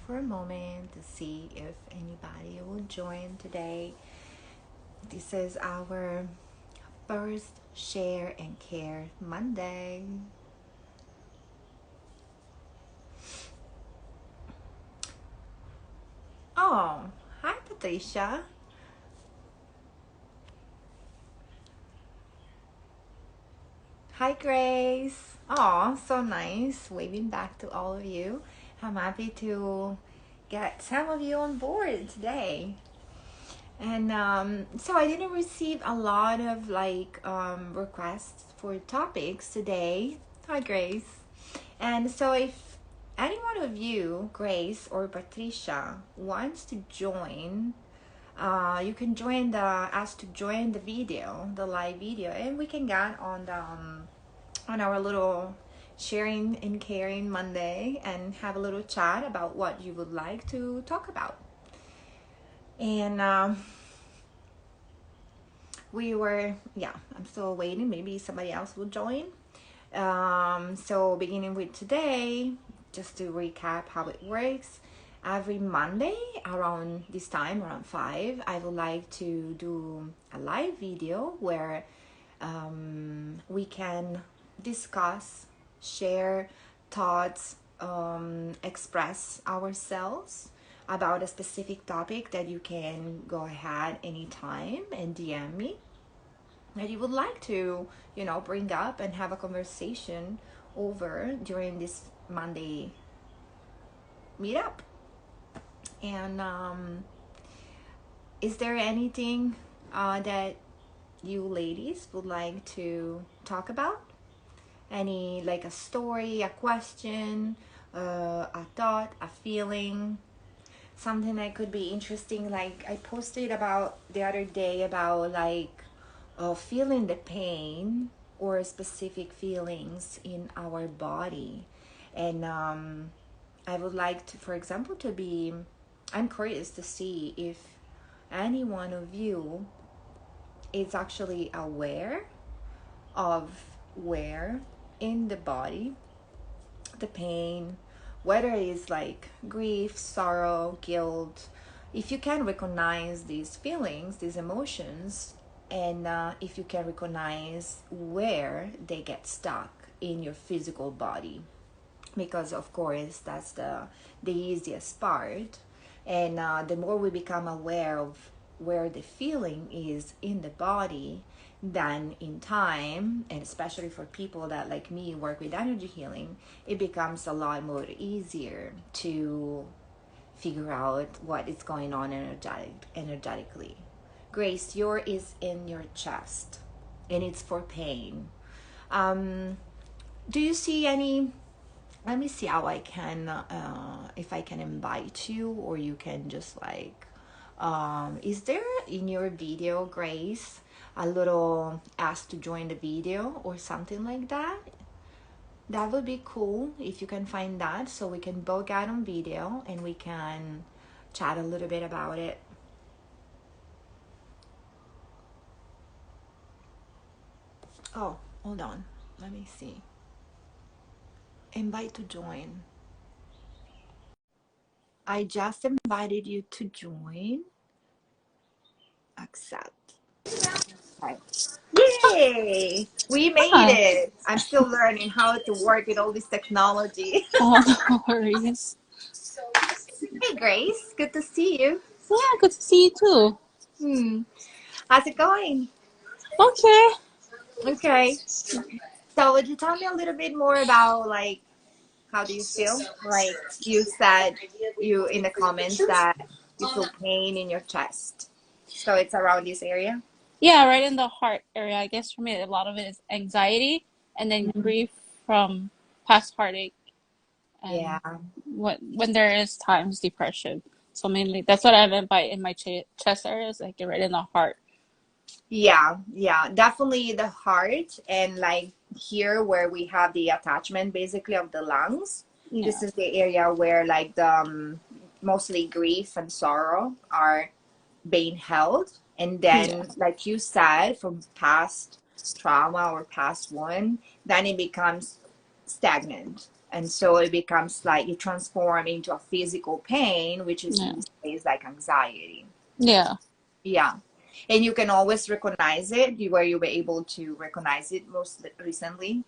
for a moment to see if anybody will join today. This is our first Share and Care Monday. Oh, hi Patricia. Hi Grace. Oh, so nice. Waving back to all of you. I'm happy to get some of you on board today. And so I didn't receive a lot of requests for topics today. Hi, Grace. And so if any one of you, Grace or Patricia, wants to join, you can join ask to join the video, the live video, and we can get on the on our little sharing and caring Monday and have a little chat about what you would like to talk about. And I'm still waiting. Maybe somebody else will join. So beginning with today, just to recap how it works, every Monday around this time, around 5, I would like to do a live video where we can discuss, share thoughts, express ourselves about a specific topic that you can go ahead anytime and DM me that you would like to, bring up and have a conversation over during this Monday meetup. And is there anything that you ladies would like to talk about? Any, like a story, a question, a thought, a feeling, something that could be interesting? Like I posted about the other day about feeling the pain or specific feelings in our body. And I would like to, for example, I'm curious to see if any one of you is actually aware of where in the body the pain, whether it's like grief, sorrow, guilt, if you can recognize these feelings, these emotions, and if you can recognize where they get stuck in your physical body, because of course that's the easiest part. And the more we become aware of where the feeling is in the body, then in time, and especially for people that like me work with energy healing, it becomes a lot more easier to figure out what is going on energetically. Grace, yours is in your chest and it's for pain. um do you see any? Let me see how I can, if I can invite you, or you can just is there in your video, Grace, a little ask to join the video or something like that? That would be cool if you can find that, so we can both get on video and we can chat a little bit about it. Oh, hold on. Let me see. Invite to join. I just invited you to join. Accept. Okay. Yay! We made Hi. it. I'm still learning how to work with all this technology. Oh, no worries. Hey, Grace. Good to see you. Yeah, good to see you too. Hmm. How's it going? Okay. Okay. So, would you tell me a little bit more about how do you feel? Like you said, you in the comments that you feel pain in your chest. So it's around this area. Yeah, right in the heart area. I guess for me, a lot of it is anxiety and then Mhm. grief from past heartache Yeah. and when there is times depression. So mainly that's what I meant by in my chest area is like right in the heart. Yeah, yeah, definitely the heart and like here where we have the attachment basically of the lungs. This Yeah. is the area where the mostly grief and sorrow are being held. And Yeah. then, like you said, from past trauma or past one, then it becomes stagnant. And so it becomes like it transforms into a physical pain, which is in Yeah. this case like anxiety. Yeah. Yeah. And you can always recognize it. Were you were able to recognize it most recently?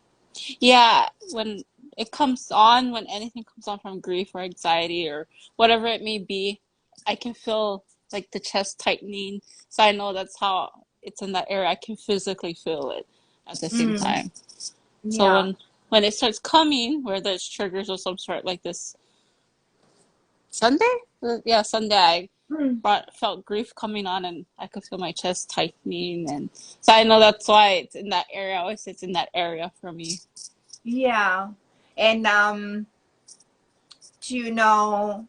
Yeah, when it comes on, when anything comes on from grief or anxiety or whatever it may be, I can feel like the chest tightening. So I know that's how it's in that area. I can physically feel it at the same Mm, time. So yeah. when it starts coming, where there's triggers of some sort, like this Sunday, yeah, Sunday, I Mm, felt grief coming on, and I could feel my chest tightening, and so I know that's why it's in that area. Always, it's in that area for me. yeah. And do you know,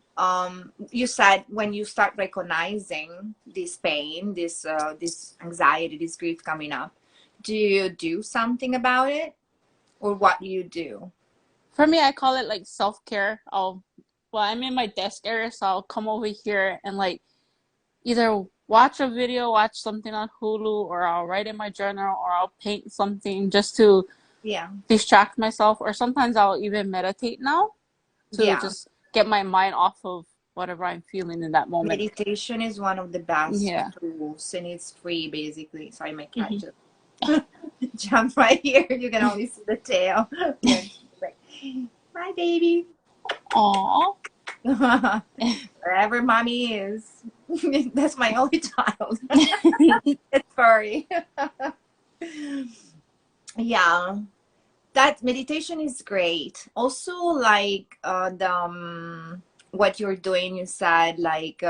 you said when you start recognizing this pain, this anxiety, this grief coming up, do you do something about it, or what do you do? For me, I call it like self care. Well, I'm in my desk area, so I'll come over here and like either watch a video, watch something on Hulu, or I'll write in my journal, or I'll paint something just to Yeah. distract myself. Or sometimes I'll even meditate now to Yeah. just get my mind off of whatever I'm feeling in that moment. Meditation is one of the best Yeah. tools, and it's free basically. Sorry, my cat Hmm. just jumped right here. You can only see the tail. Yeah, she's like, "My baby." Aw. Wherever mommy is. That's my only child. It's furry. Yeah. That meditation is great. Also, like what you're doing, you said, like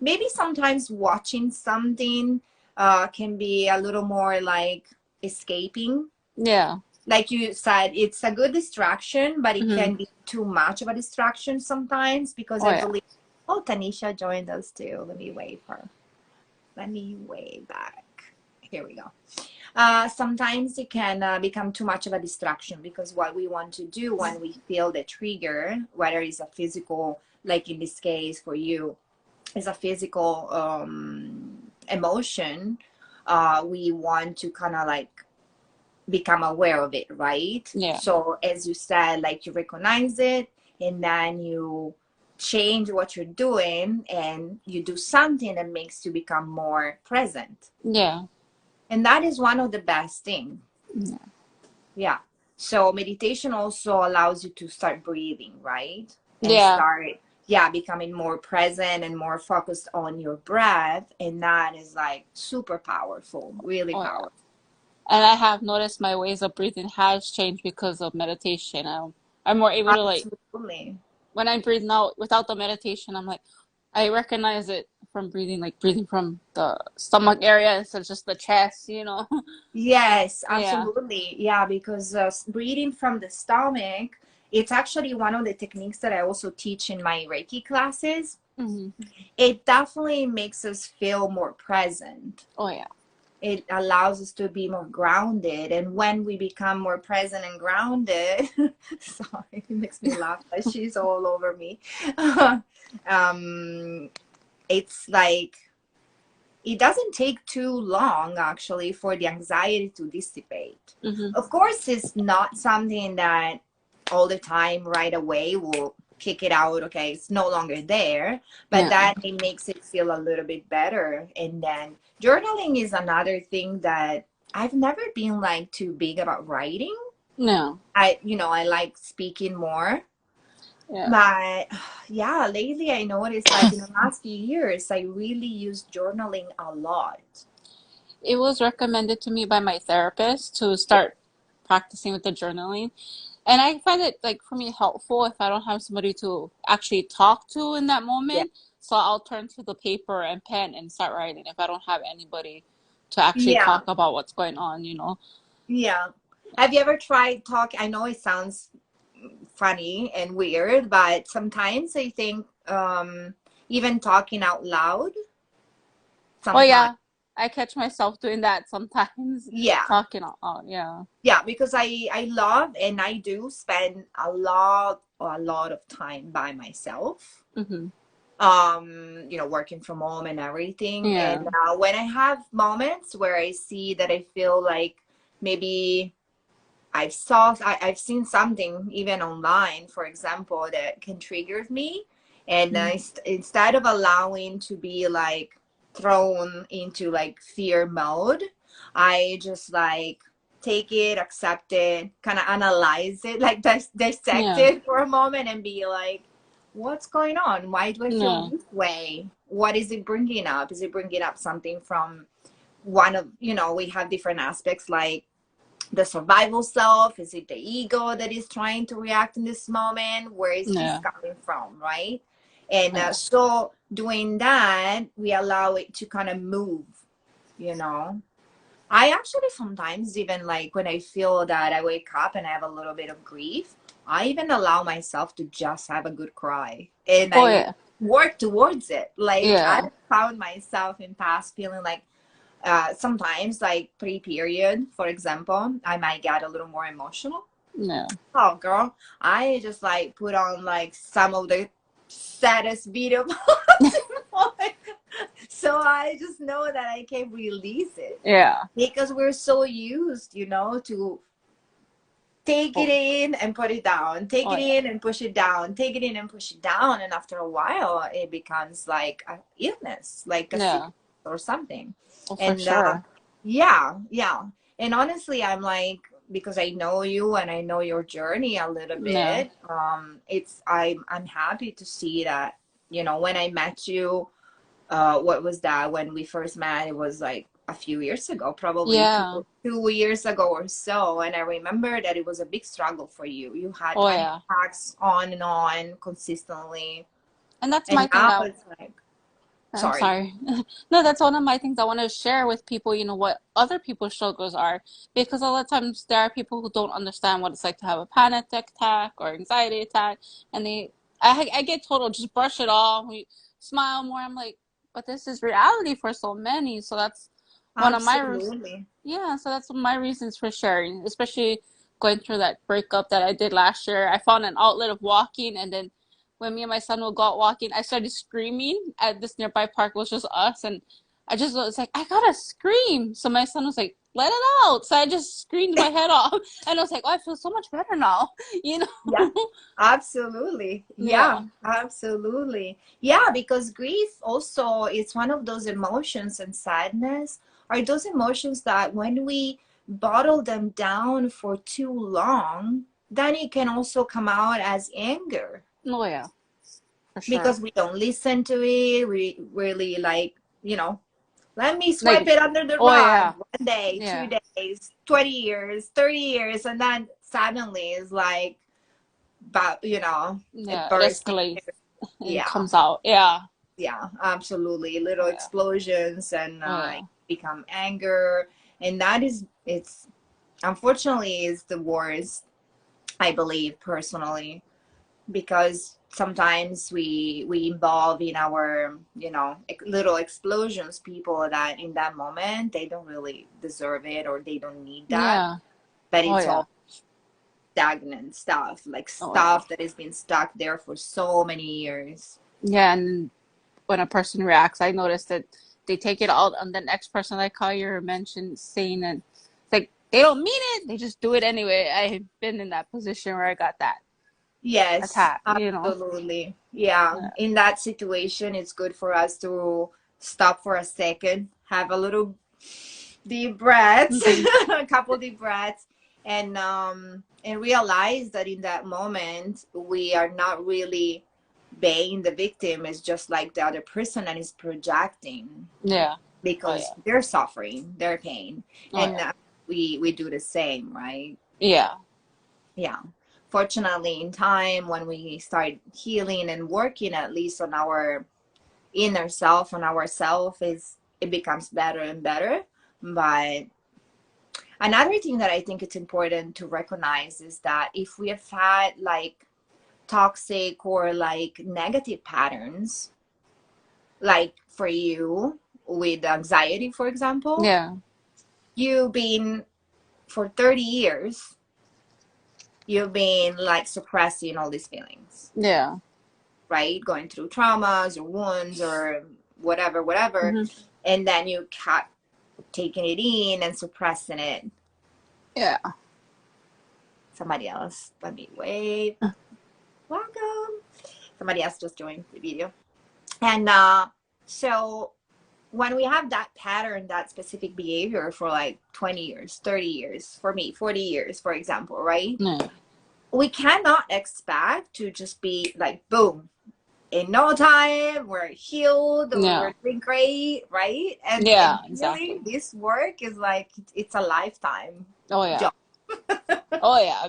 maybe sometimes watching something can be a little more like escaping. Yeah. Like you said, it's a good distraction, but it Hmm. can be too much of a distraction sometimes because Oh I yeah. believe. Oh, Tanisha joined us too. Let me wave her. Let me wave back. Here we go. Sometimes it can become too much of a distraction because what we want to do when we feel the trigger, whether it's a physical, like in this case for you, is a physical emotion, we want to kind of like become aware of it, right? Yeah. So as you said, like you recognize it and then you change what you're doing and you do something that makes you become more present. Yeah. And that is one of the best things. Yeah. Yeah. So meditation also allows you to start breathing, right? And Yeah. start, yeah, becoming more present and more focused on your breath. And that is like super powerful, really Oh yeah. powerful. And I have noticed my ways of breathing has changed because of meditation. I'm more able to like Absolutely. when I breathe now without the meditation, I'm like I recognize it from breathing, like breathing from the stomach area instead of just the chest, you know? Yes, Yeah. absolutely. Yeah, because breathing from the stomach, it's actually one of the techniques that I also teach in my Reiki classes. Hmm. It definitely makes us feel more present. Oh yeah. It allows us to be more grounded. And when we become more present and grounded, sorry, it makes me laugh, but she's all over me. um, it's like it doesn't take too long actually for the anxiety to dissipate. Hmm. Of course, it's not something that all the time right away will kick it out. Okay, it's no longer there, but Yeah. that it makes it feel a little bit better. And then journaling is another thing that I've never been like too big about writing. No. I like speaking more. Yeah. But yeah, lately I noticed like in the last few years, I really use journaling a lot. It was recommended to me by my therapist to Yeah. start practicing with the journaling. And I find it like for me helpful if I don't have somebody to actually talk to in that Yeah. moment. So I'll turn to the paper and pen and start writing if I don't have anybody to actually Yeah. talk about what's going on, you know. Yeah. Have you ever tried talk? I know it sounds funny and weird, but sometimes I think even talking out loud, Oh sometimes. yeah, I catch myself doing that sometimes, Yeah. talking out. Yeah. Yeah, because I love and I do spend a lot of time by myself. Hmm. Working from home and everything. And Yeah. when I have moments where I see that I feel like maybe I've seen something even online, for example, that can trigger me, and Mm. instead of allowing to be like thrown into like fear mode, I just like take it, accept it, kind of analyze it, like dissect Yeah. it for a moment, and be like, what's going on? Why do I feel Yeah. this way? What is it bringing up? Is it bringing up something from one of, we have different aspects like the survival self? Is it the ego that is trying to react in this moment? Where is this Yeah. coming from, right? And Yeah. so doing that, we allow it to kind of move, you know. I actually sometimes, even like when I feel that I wake up and I have a little bit of grief, I even allow myself to just have a good cry, and Oh I yeah. work towards it. Like I Yeah. found myself in past feeling like sometimes like pre-period, for example, I might get a little more emotional. Yeah. Oh girl, I just like put on like some of the saddest video so I just know that I can release it, Yeah. because we're so used, to take it Oh, in and put it down, take oh it yeah. in and push it down, take it in and push it down, and after a while it becomes like a illness, like a Yeah. sickness or something. Oh, for And sure. yeah, yeah. And honestly, I'm like, because I know you and I know your journey a little Yeah. bit, I'm happy to see that, when I met you, what was that, when we first met? It was like a few years ago, probably two Yeah. 2 years ago or so. And I remember that it was a big struggle for you. You had Oh panic yeah. attacks on and on consistently. And that's my And thing now that it's like, I'm sorry. sorry. No, that's one of my things I want to share with people, what other people's struggles are. Because a lot of times there are people who don't understand what it's like to have a panic attack or anxiety attack. And I get told, "Oh, just brush it off. We smile more." I'm like, but this is reality for so many. So that's one of Absolutely. yeah, so that's my reasons for sharing, especially going through that breakup that I did last year. I found an outlet of walking, and then when me and my son would go out walking, I started screaming at this nearby park. It was just us, and I just was like, I gotta scream. So my son was like, let it out. So I just screamed my head off, and I was like, oh, I feel so much better now, you Yeah, know? absolutely. Yeah, Yeah, absolutely. Yeah, because grief also is one of those emotions, and sadness are those emotions that when we bottle them down for too long, then it can also come out as anger, oh yeah, for sure. because we don't listen to it. We really like, let me swipe Like, it under the oh rug yeah, 1 day, yeah, 2 days, 20 years, 30 years, and then suddenly it's like, but it yeah. It bursts. escalates and Yeah, comes out. Yeah, yeah, absolutely. Little oh yeah, explosions, and oh yeah, become anger, and that is, it's unfortunately is the worst, I believe personally, because sometimes we involve in our, little explosions, people that in that moment they don't really deserve it, or they don't need that, yeah. but Oh it's yeah. all stagnant stuff, like Oh yeah. stuff that has been stuck there for so many years. Yeah, and when a person reacts, I notice that they take it out on the next person, like how you mentioned saying, and it's like they don't mean it, they just do it anyway. I've been in that position where I got that Yes, attack. absolutely. Yeah, Yeah. in that situation, it's good for us to stop for a second, have a little deep breaths, Mhm. a couple deep breaths, and realize that in that moment we are not really being the victim. It's just like the other person that is projecting, Yeah. Oh because yeah. they're suffering, their pain, Oh and yeah. we do the same, right? Yeah. Yeah, fortunately in time, when we start healing and working at least on our inner self, on ourself, is it becomes better and better. But another thing that I think it's important to recognize is that if we have had like toxic or like negative patterns, like for you with anxiety, for example, Yeah. you've been for 30 years, you've been like suppressing all these feelings, Yeah. right? Going through traumas or wounds or whatever, whatever. Hmm. And then you kept taking it in and suppressing it. Yeah. Somebody else. Let me wait. Welcome. Somebody else just joined the video. And so when we have that pattern, that specific behavior for like 20 years, 30 years, for me, 40 years, for example, right? Yeah. We cannot expect to just be like, boom, in no time, we're healed, Yeah. we're doing great, right? And Yeah, healing, exactly. this work is like, it's a lifetime Oh yeah. job. Oh yeah.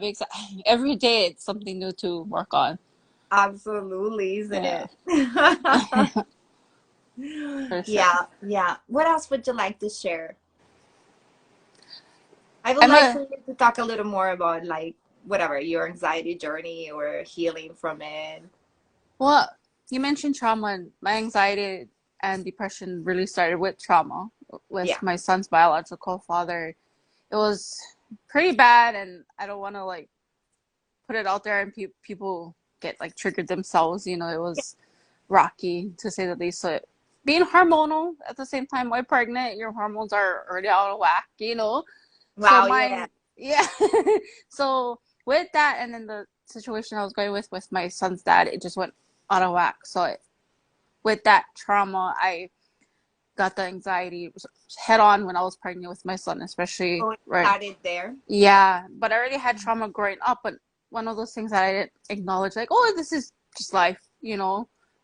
Every day it's something new to work on. Absolutely, isn't Yeah. it? For sure. Yeah, yeah. What else would you like to share? I would I'm like for a you to talk a little more about like whatever your anxiety journey or healing from it. well, you mentioned trauma, and my anxiety and depression really started with trauma with Yeah, my son's biological father. It was pretty bad, and I don't want to like put it out there and people get like triggered themselves. It yeah. was rocky to say the least. So being hormonal at the same time while pregnant, your hormones are already out of whack. So Wow, yeah, mine, yeah. So with that, and then the situation I was going with my son's dad, it just went out of whack. So with that trauma, I got the anxiety head on when I was pregnant with my son, especially so it right. started there. Yeah, but I already had trauma growing up, but one of those things that I didn't acknowledge, like, oh, this is just life. Way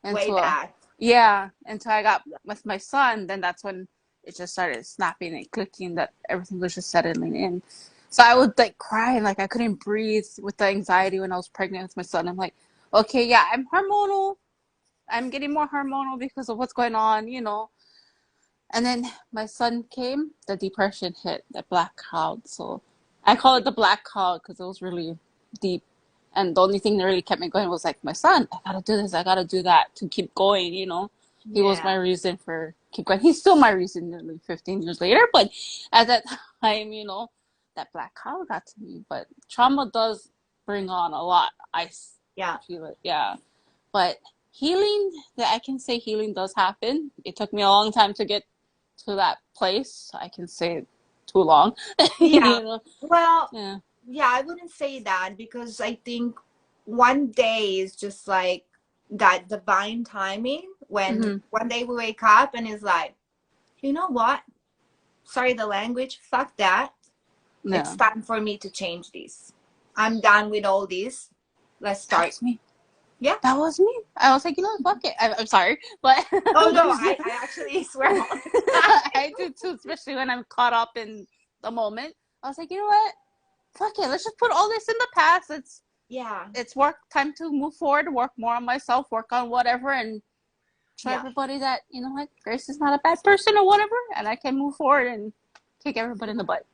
Until, back. yeah, until I got with my son, then that's when it just started snapping and clicking that everything was just settling in. So I would like cry and like I couldn't breathe with the anxiety when I was pregnant with my son. I'm like, okay, yeah, I'm hormonal. I'm getting more hormonal because of what's going on. And then my son came, the depression hit, the black cloud. So I call it the black cloud because it was really deep. And the only thing that really kept me going was like, my son, I gotta do this, I gotta do that to keep going. He was my Yeah, reason for keep going. He's still my reason nearly 15 years later. But at that time, that black cloud got to me. But trauma does bring on a lot. yeah, Feel it, yeah. But healing, that I can say healing does happen. It took me a long time to get to that place. I can say too long. yeah. you know? Well, Yeah. yeah, I wouldn't say that because I think one day is just like that divine timing when Mm-hmm. one day we wake up and it's like, you know what? Sorry, the language, fuck that. It's Yeah. time for me to change this. I'm done with all this. Let's That start. was me. Yeah. That was me. I was like, fuck it. I'm sorry, but Oh no, there's, I actually swear all the time. I do too, especially when I'm caught up in the moment. I was like, you know what? Fuck it. Let's just put all this in the past. Yeah, It's work time to move forward, work more on myself, work on whatever, and show yeah. everybody that what, Grace is not a bad person or whatever, and I can move forward and kick everybody in the butt.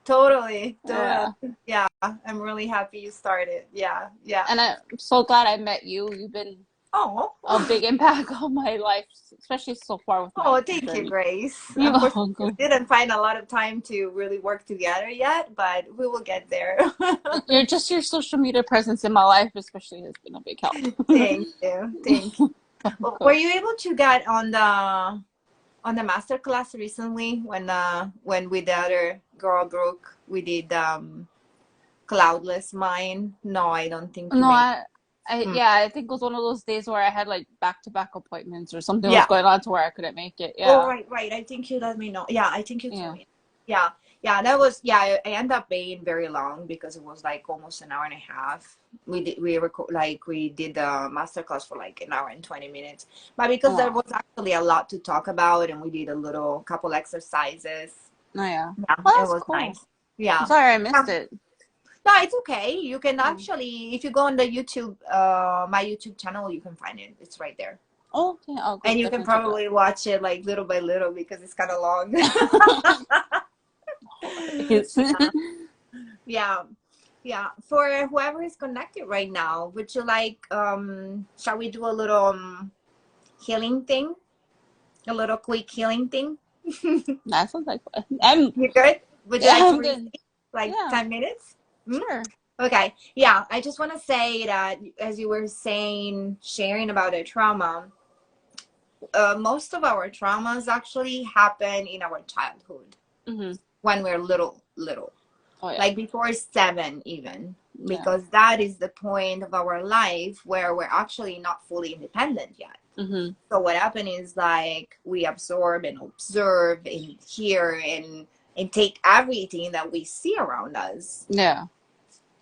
Totally, totally. Yeah. Yeah, I'm really happy you started. Yeah, yeah. And I'm so glad I met you. You've been Oh, a big impact on my life, especially so far with my oh, thank you, journey. Grace. You're Unfortunately, we welcome. didn't find a lot of time to really work together yet, but we will get there. Your social media presence in my life, especially, has been a big help. Thank you, thank you. Were Welcome. you able to get on the master class recently when with the other girl Brooke we did cloudless mind? No, I don't think you No, made. Hmm. yeah, I think it was one of those days where I had like back-to-back appointments or something was Yeah. going on to where I couldn't make it. Oh, Yeah, right, right. I think you let me know. Yeah, I think you told yeah. me. Yeah, yeah. That was yeah. I ended up being very long because it was like almost an hour and a half. We did the master class for like an hour and 20 minutes, but Oh, because there wow. was actually a lot to talk about, and we did a little couple exercises. Oh, yeah. Yeah, Well, it that's was cool. nice. I'm Yeah. sorry I missed Um, it. no, it's okay. You can Oh, actually, if you go on the YouTube, my YouTube channel, you can find it. It's right there. oh, okay. I'll go And you can definitely check it probably watch it like little by little because it's kind of long. out. Yeah, yeah, yeah. For whoever is connected right now, would you like, shall we do a little healing thing? A little quick healing thing? That sounds like fun. I'm You good? Would you Yeah, like to I'm good. receive like Yeah, 10 minutes? Hmm? sure. Okay. Yeah, I just want to say that as you were saying, sharing about a trauma, most of our traumas actually happen in our childhood Mm-hmm. when we're little, little. Oh yeah. like before 7 even, Yeah. because that is the point of our life where we're actually not fully independent yet. Mhm. So what happened is like we absorb and observe and hear and take everything that we see around us. Yeah.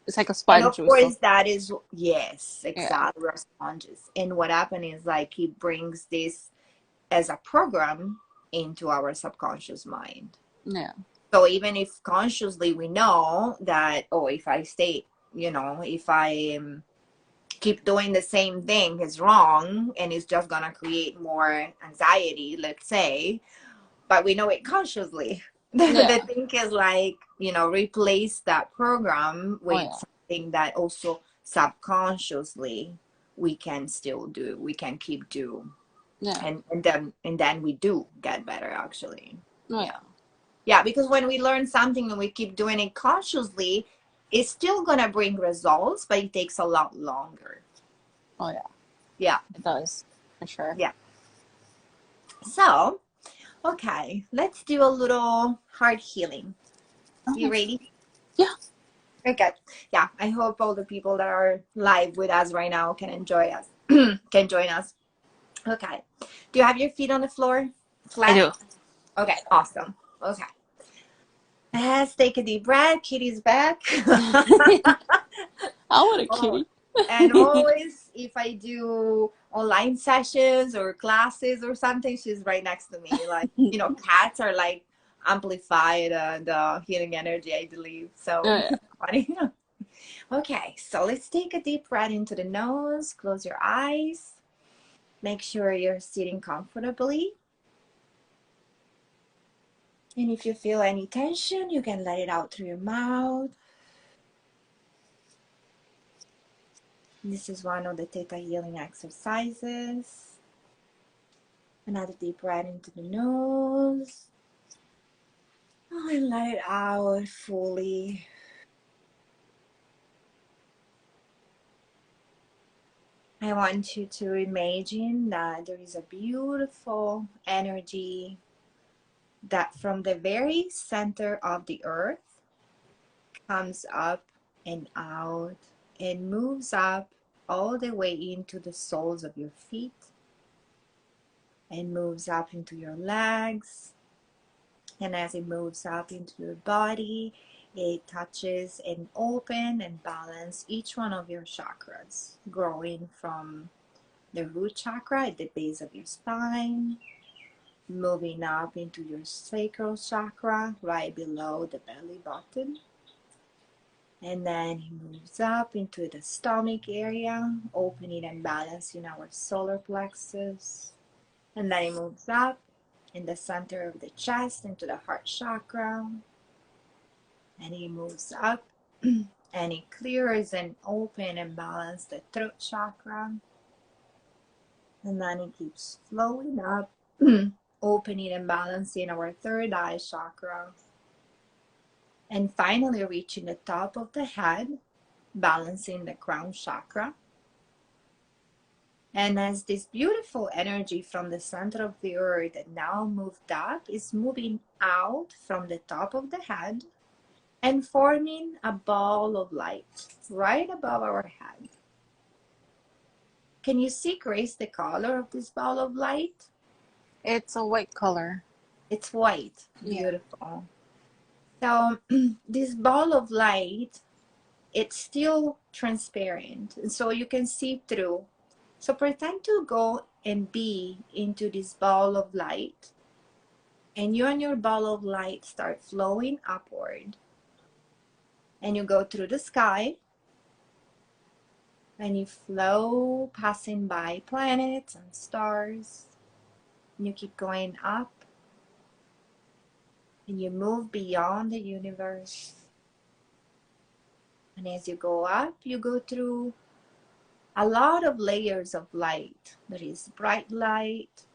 It's like a And sponge of also. course that is, yes, Yeah. exactly, we're sponges. And what happened is like he brings this as a program into our subconscious mind. Yeah. So even if consciously we know that, oh, if I stay, if I keep doing the same thing is wrong and it's just gonna create more anxiety, let's say, but we know it consciously. The Yeah. thing is like, replace that program Oh with yeah. something that also subconsciously we can keep do, Yeah. and then we do get better actually. Oh Yeah. yeah. Yeah, because when we learn something and we keep doing it consciously, it's still gonna bring results, but it takes a lot longer. Oh yeah. Yeah, It does. For sure. yeah. So, okay, let's do a little heart healing. You Okay. ready? Yeah. Okay. Yeah, I hope all the people that are live with us right now can enjoy us, can join us. Okay. Do you have your feet on the floor? I Flat? do. Okay, awesome. Okay. Let's take a deep breath. Kitty's back. I want a Oh, kitty. and always, if I do online sessions or classes or something, she's right next to me. Like, cats are like amplify the healing energy, I believe. Oh So yeah. it's funny. Okay, so let's take a deep breath into the nose. Close your eyes. Make sure you're sitting comfortably. And if you feel any tension, you can let it out through your mouth. This is one of the Theta Healing exercises. Another deep breath into the nose. Oh, and let it out fully. I want you to imagine that there is a beautiful energy that from the very center of the earth comes up and out and moves up all the way into the soles of your feet and moves up into your legs. And as it moves up into your body, it touches and open and balance each one of your chakras, growing from the root chakra at the base of your spine, moving up into your sacral chakra right below the belly button. And then it moves up into the stomach area, opening and balancing our solar plexus. And then it moves up in the center of the chest into the heart chakra. And it moves up and it clears and open and balance the throat chakra. And then it keeps flowing up, opening and balancing our third eye chakra. And finally reaching the top of the head, balancing the crown chakra. And as this beautiful energy from the center of the earth that now moved up is moving out from the top of the head and forming a ball of light right above our head. Can you see, Grace, the color of this ball of light? It's a white color. It's white. Yeah. Beautiful. So this ball of light, it's still transparent, and so you can see through. So pretend to go and be into this ball of light, and you and your ball of light start flowing upward, and you go through the sky, and you flow, passing by planets and stars, and you keep going up, and you move beyond the universe. And as you go up, you go through a lot of layers of light. There is bright light,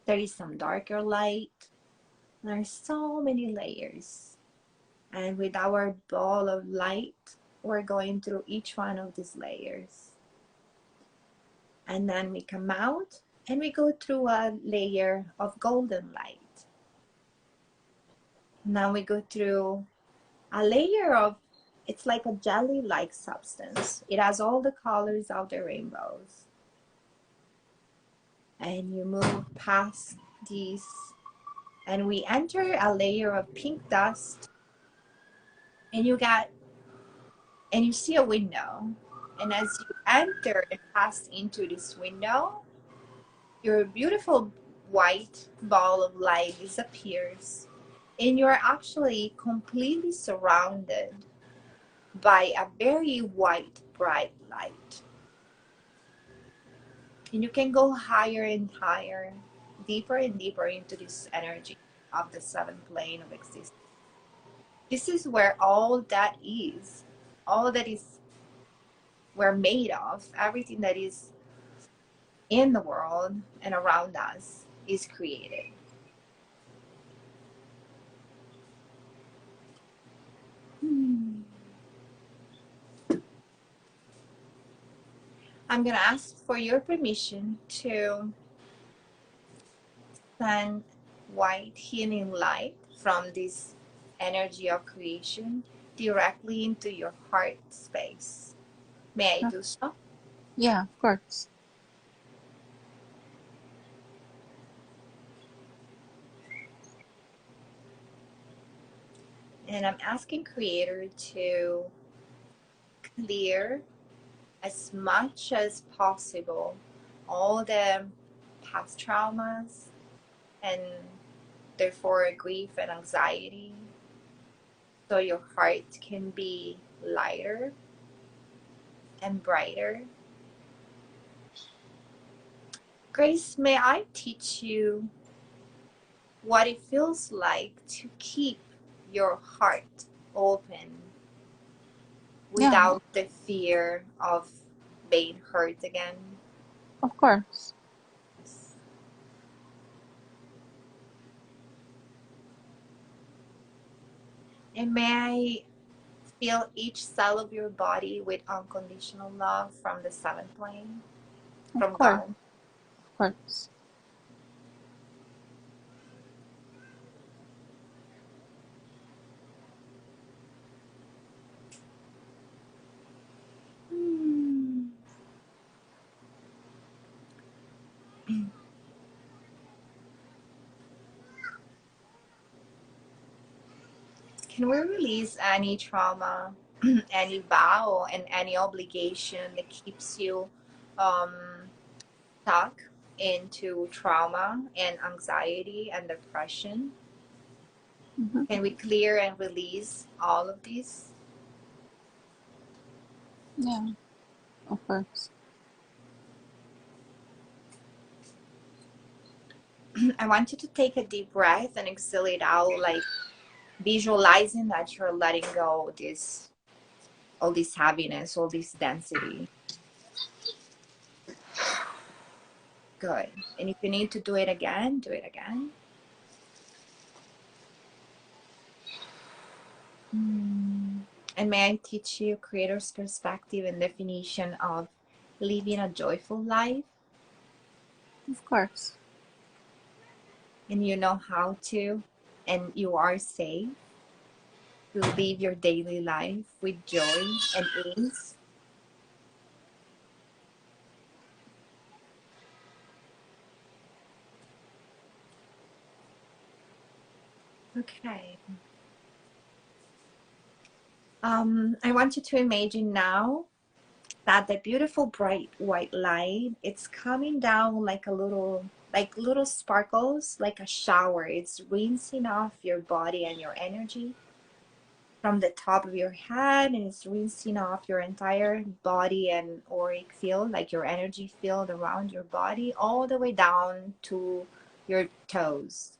there is some darker light. There are so many layers. And with our ball of light, we're going through each one of these layers. And then we come out and we go through a layer of golden light. Now we go through a layer of, it's like a jelly-like substance. It has all the colors of the rainbows. And you move past these, and we enter a layer of pink dust, and you see a window. And as you enter and pass into this window, your beautiful white ball of light disappears, and you're actually completely surrounded by a very white, bright light. And you can go higher and higher, deeper and deeper into this energy of the seventh plane of existence. This is where all that is we're made of, everything that is in the world and around us is created. I'm going to ask for your permission to send white healing light from this energy of creation directly into your heart space. May I do so? Yeah, of course. And I'm asking Creator to clear as much as possible all the past traumas and therefore grief and anxiety, so your heart can be lighter and brighter. Grace, may I teach you what it feels like to keep your heart open Yeah, without the fear of being hurt again? of course. And may I feel each cell of your body with unconditional love from the seventh plane, Of from course. God. Of course. Can we release any trauma, any vow, and any obligation that keeps you um, stuck into trauma and anxiety and depression? Mm-hmm. Can we clear and release all of these? Yeah, of course. I want you to take a deep breath and exhale it out, like visualizing that you're letting go of this, all this heaviness, all this density. Good. And if you need to do it again, do it again. And may I teach you Creator's perspective and definition of living a joyful life? Of course. And you know how to, and you are safe to live your daily life with joy and ease. Okay. I want you to imagine now that the beautiful bright white light, it's coming down like little sparkles, like a shower. It's rinsing off your body and your energy from the top of your head, and it's rinsing off your entire body and auric field, like your energy field around your body, all the way down to your toes.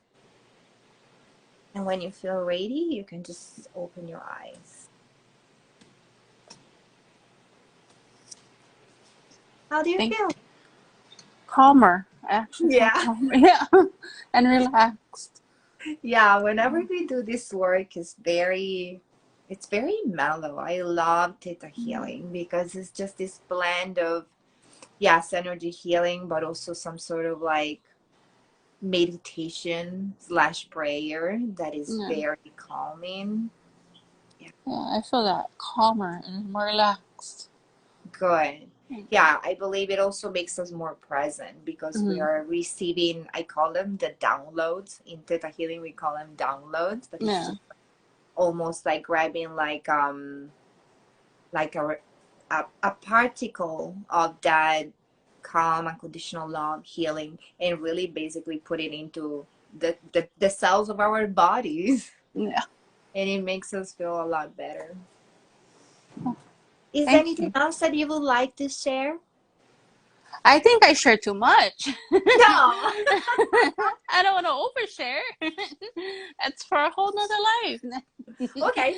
And when you feel ready, you can just open your eyes. How do you Think feel? calmer. I actually feel Yeah. calmer. Yeah. And relaxed. Yeah, whenever we do this work, it's very mellow. I love theta healing because it's just this blend of, yes, energy healing, but also some sort of like meditation slash prayer that is Yeah. very calming. Yeah, I feel that calmer and more relaxed. Good. Yeah, I believe it also makes us more present because we Mm-hmm. are receiving, I call them the downloads. In Theta Healing, we call them downloads, but it's Yeah, just almost like grabbing like a particle of that calm, unconditional love, healing, and really basically put it into the cells of our bodies. yeah. And it makes us feel a lot better. Is there Thank anything you. else that you would like to share? I think I share too much. No. I don't want to overshare. It's for a whole nother life. Okay.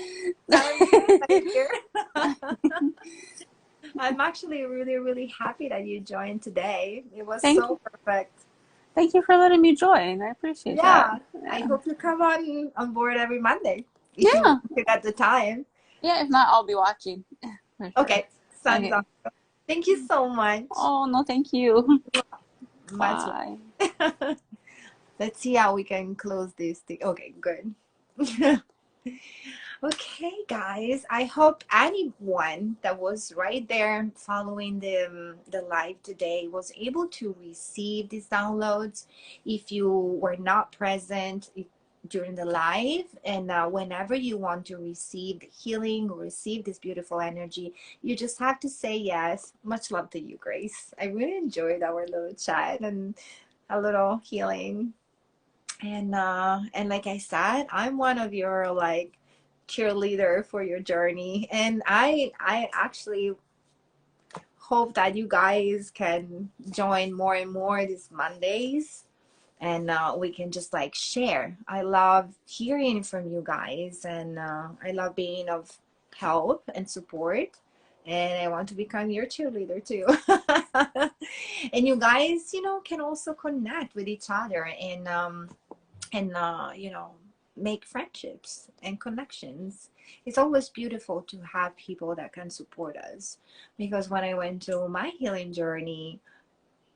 Sounds good, my dear. I'm actually really, really happy that you joined today. It was Thank so you. perfect. Thank you for letting me join. I appreciate that. Yeah. I Yeah. hope you come on board every Monday Yeah. if you got the time. Yeah, if not, I'll be watching for sure. Okay. Sounds Okay. awesome. Thank you so much. Oh, no, thank you. Much Bye. love. Let's see how we can close this thing. Okay, good. Okay, guys. I hope anyone that was right there following the live today was able to receive these downloads. If you were not present during the live, and whenever you want to receive the healing or receive this beautiful energy, you just have to say yes. Much love to you, Grace. I really enjoyed our little chat and a little healing. And like I said, I'm one of your like cheerleader for your journey, and I actually hope that you guys can join more and more these Mondays, and we can just like share. I love hearing from you guys, and I love being of help and support, and I want to become your cheerleader too. And you guys, can also connect with each other and make friendships and connections. It's always beautiful to have people that can support us, because when I went through my healing journey,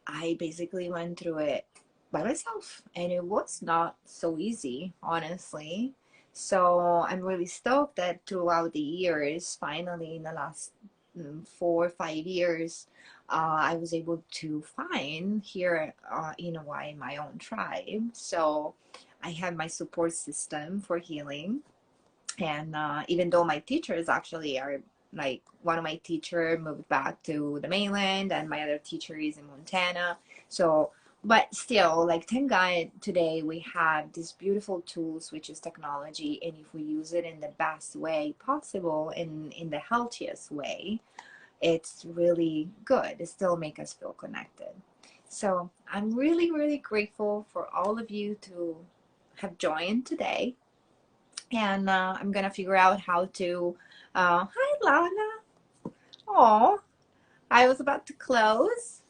I basically went through it by myself, and it was not so easy, honestly. So I'm really stoked that throughout the years, finally in the last 4 or 5 years, I was able to find here in Hawaii my own tribe. So I have my support system for healing, and even though my teachers actually are like, one of my teacher moved back to the mainland and my other teacher is in Montana, so but still, like, thank God today we have these beautiful tools, which is technology, and if we use it in the best way possible, in the healthiest way, it's really good. It still make us feel connected. So I'm really, really grateful for all of you to have joined today, and I'm gonna figure out how to. Hi, Lana. Oh, I was about to close,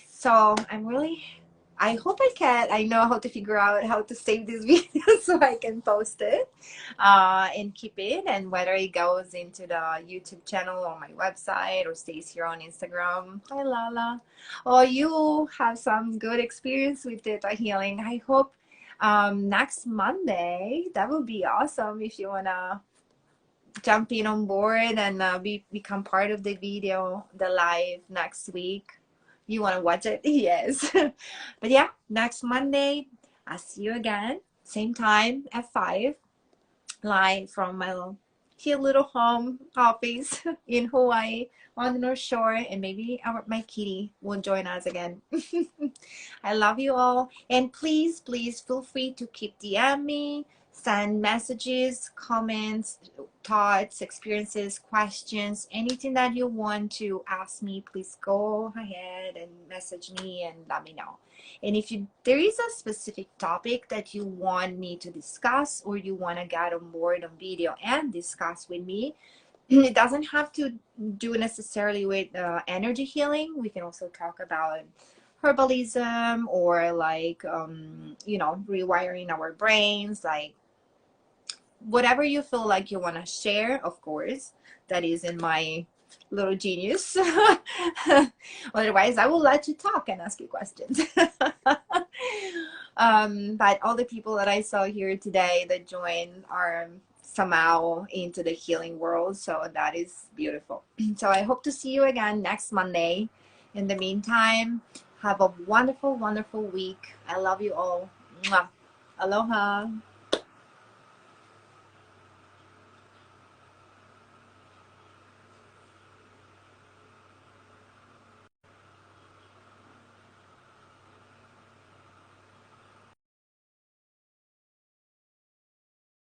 so I'm really. I hope I can. I know how to figure out how to save this video so I can post it and keep it. And whether it goes into the YouTube channel or my website or stays here on Instagram. Hi, Lala. Oh, you have some good experience with Theta Healing. I hope next Monday, that would be awesome if you wanna jump in on board and become part of the video, the live next week. You want to watch it? Yes. But yeah, next Monday, I'll see you again. Same time at 5, live from my cute little home office in Hawaii on the North Shore. And maybe my kitty will join us again. I love you all. And please, please feel free to keep DM me, send messages, comments, thoughts, experiences, questions, anything that you want to ask me. Please go ahead and message me and let me know. And if there is a specific topic that you want me to discuss, or you want to get on board on video and discuss with me, it doesn't have to do necessarily with energy healing. We can also talk about herbalism, or like rewiring our brains, like whatever you feel like you want to share. Of course, that is in my little genius. Otherwise, I will let you talk and ask you questions. But all the people that I saw here today that joined are somehow into the healing world. So that is beautiful. So I hope to see you again next Monday. In the meantime, have a wonderful, wonderful week. I love you all. Mwah. Aloha.